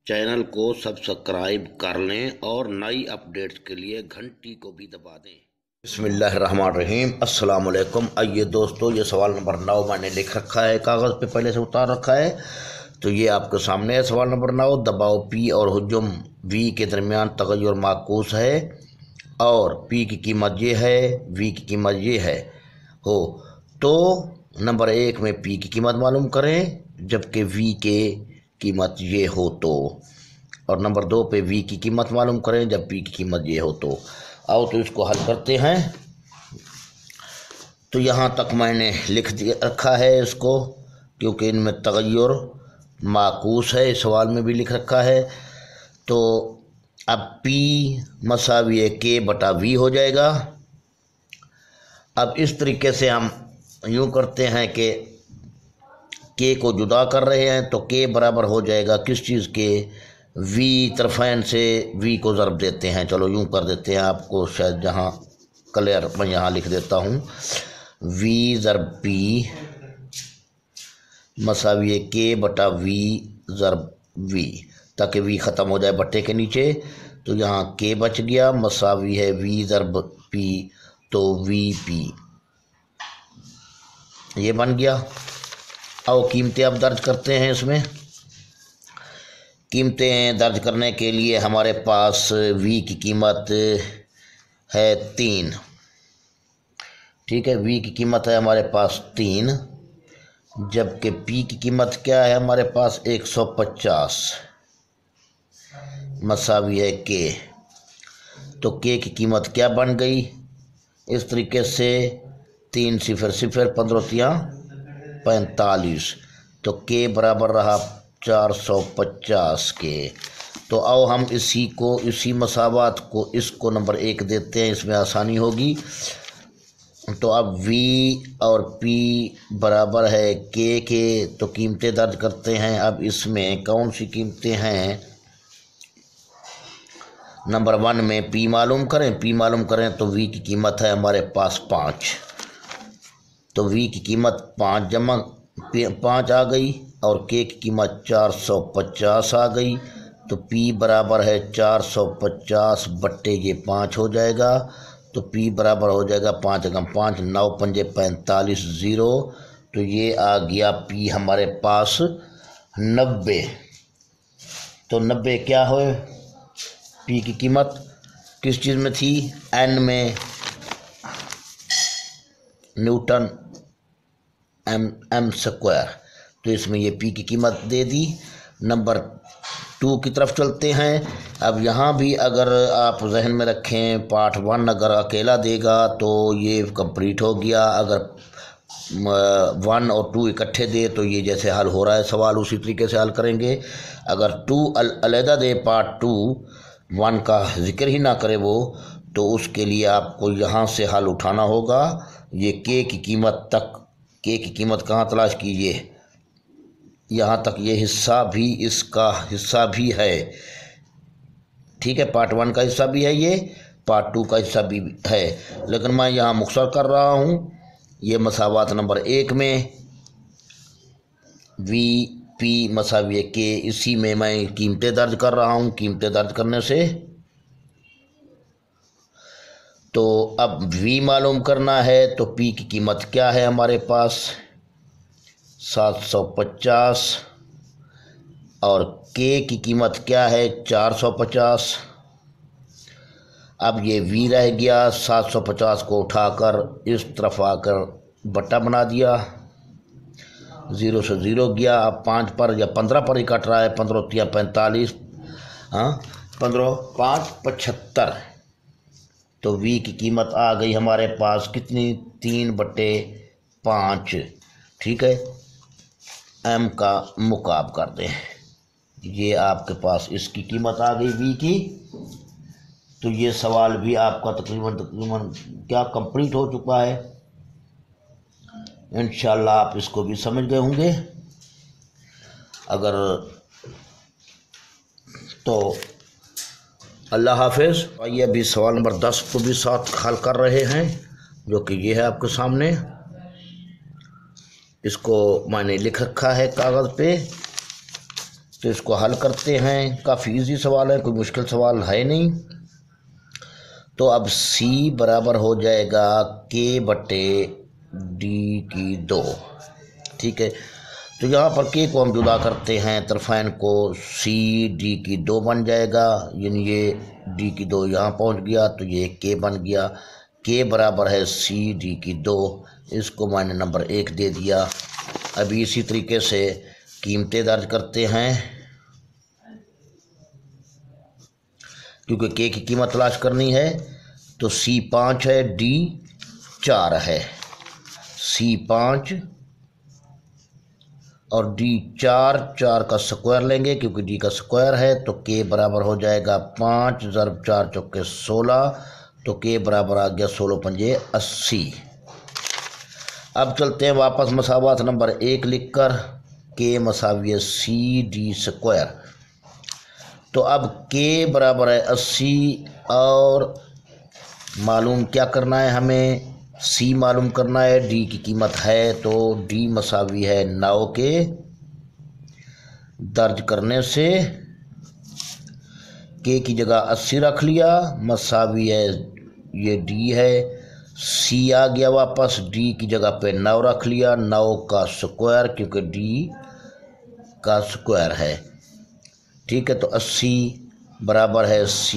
Channel को subscribe कर लें और नई अपडेट्स के लिए घंटी को भी दबा दें। बिस्मिल्लाहिर्रहमानिर्रहीम, अस्सलाम वालेकुम। आइए दोस्तों, ये सवाल नंबर 9 मैंने लिख रखा है, कागज़ पे पहले से उतार रखा है। तो ये आपके सामने है सवाल नंबर 9। दबाव P और हुज्जम V के दरमियान तग़य्युर माकूस है और P की कीमत ये है, V की कीमत ये है हो तो नंबर 1 में P की कीमत मालूम करें जबकि V के कीमत ये हो तो, और नंबर 2 पे V की कीमत मालूम करें जब P की कीमत ये हो तो। आओ तो इसको हल करते हैं। तो यहाँ तक मैंने लिख दिया रखा है इसको, क्योंकि इनमें तग़य्युर माकूस है, इस सवाल में भी लिख रखा है। तो अब P मसावी K बटा V हो जाएगा। अब इस तरीके से हम यूँ करते हैं कि K को जुदा कर रहे हैं, तो K बराबर हो जाएगा किस चीज़ के, V तरफ़ैन से V को ज़रब देते हैं। चलो यूँ कर देते हैं, आपको शायद जहाँ क्लियर मैं यहाँ लिख देता हूँ, V ज़रब P मसावी K बटा V ज़रब V, ताकि V ख़त्म हो जाए बट्टे के नीचे। तो यहाँ K बच गया, मसावी है V ज़रब P, तो VP ये बन गया। आओ कीमतें अब दर्ज करते हैं। इसमें कीमतें दर्ज करने के लिए हमारे पास V की कीमत है 3, ठीक है। V की कीमत है हमारे पास 3, जबकि P की कीमत क्या है हमारे पास 150 मसावी है K। तो K की कीमत क्या बन गई, इस तरीके से 3 0 0 15 45, तो K बराबर रहा 450 के। तो आओ हम इसी मसावात को इसको नंबर 1 देते हैं, इसमें आसानी होगी। तो अब V और P बराबर है K के, तो कीमतें दर्ज करते हैं। अब इसमें कौन सी कीमतें हैं, नंबर 1 में P मालूम करें। P मालूम करें तो V की कीमत है हमारे पास 5, तो V की कीमत 5 जमा 5 आ गई और K की कीमत 450 आ गई। तो P बराबर है 450 बट्टे ये 5 हो जाएगा। तो P बराबर हो जाएगा 5 × 5 9 पंजे 45 0। तो ये आ गया P हमारे पास 90। तो 90 क्या हो, P की कीमत किस चीज़ में थी, N में, न्यूटन m²। तो इसमें ये P की कीमत दे दी। नंबर 2 की तरफ चलते हैं। अब यहाँ भी अगर आप जहन में रखें, पार्ट 1 अगर अकेला देगा तो ये कंप्लीट हो गया, अगर 1 और 2 इकट्ठे दे तो ये जैसे हल हो रहा है सवाल उसी तरीके से हल करेंगे। अगर 2 अलहदा दे, पार्ट 2 1 का जिक्र ही ना करे वो, तो उसके लिए आपको यहाँ से हल उठाना होगा। ये K की कीमत तक, K की कीमत कहाँ तलाश कीजिए, यहाँ तक ये हिस्सा भी, इसका हिस्सा भी है, ठीक है। पार्ट 1 का हिस्सा भी है, ये पार्ट 2 का हिस्सा भी है, लेकिन मैं यहाँ मुख्तसर कर रहा हूँ। ये मसावात नंबर 1 में V P मसावी K, इसी में मैं कीमतें दर्ज कर रहा हूँ। कीमतें दर्ज करने से तो अब V मालूम करना है, तो P की कीमत क्या है हमारे पास 750 और K की कीमत क्या है 450। अब ये V रह गया, 750 को उठाकर इस तरफ आकर बट्टा बना दिया, 0 से 0 गया। अब 5 पर या 15 पर ही कट रहा है, 15 या 45, हाँ 15 5 75। तो V की कीमत आ गई हमारे पास कितनी, 3/5, ठीक है। M का मुकाब कर दें, ये आपके पास इसकी कीमत आ गई V की। तो ये सवाल भी आपका तकरीबन क्या कंप्लीट हो चुका है। इंशाल्लाह आप इसको भी समझ गए होंगे। अगर तो अल्लाह हाफिज़। आइए अभी सवाल नंबर 10 को भी साथ हल कर रहे हैं, जो कि ये है आपके सामने। इसको मैंने लिख रखा है कागज़ पे। तो इसको हल करते हैं। काफ़ी इजी सवाल है, कोई मुश्किल सवाल है नहीं। तो अब C बराबर हो जाएगा K/D2। ठीक है, तो यहाँ पर K को हम जुदा करते हैं, तरफाइन को CD2 बन जाएगा, यानी ये D2 यहाँ पहुँच गया तो ये K बन गया। K बराबर है CD2, इसको मैंने नंबर 1 दे दिया। अभी इसी तरीके से कीमतें दर्ज करते हैं, क्योंकि K की कीमत तलाश करनी है। तो C 5 है, D 4 है। C 5 और D 4 का स्क्वायर लेंगे, क्योंकि D का स्क्वायर है। तो K बराबर हो जाएगा 5 × 4 = 16, तो K बराबर आ गया 16 × 5 = 80। अब चलते हैं वापस मसावात नंबर 1 लिखकर, K = CD²। तो अब K बराबर है 80 और मालूम क्या करना है हमें, C मालूम करना है। D की कीमत है, तो D = है 9 के दर्ज करने से K की जगह 80 रख लिया, मसावी है ये D है। C आ गया वापस, D की जगह पे 9 रख लिया, 9 का स्क्वायर, क्योंकि D का स्क्वायर है। ठीक है, तो 80 बराबर है C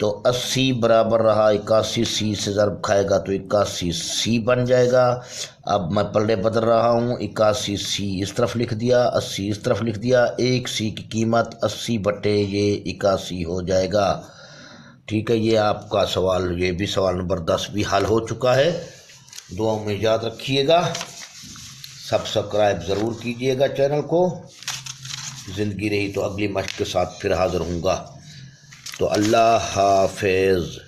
तो 80 बराबर रहा 81, C से ज़रब खाएगा तो 81 C बन जाएगा। अब मैं पलड़े बदल रहा हूँ, 81 C इस तरफ लिख दिया, 80 इस तरफ लिख दिया। 1 C की कीमत 80/81 हो जाएगा। ठीक है, ये आपका सवाल, ये भी सवाल नंबर 10 भी हल हो चुका है। दुआ में याद रखिएगा, सब्सक्राइब ज़रूर कीजिएगा चैनल को। ज़िंदगी रही तो अगली मश्क के साथ फिर हाज़िर होऊंगा। तो अल्लाह हाफ़िज़।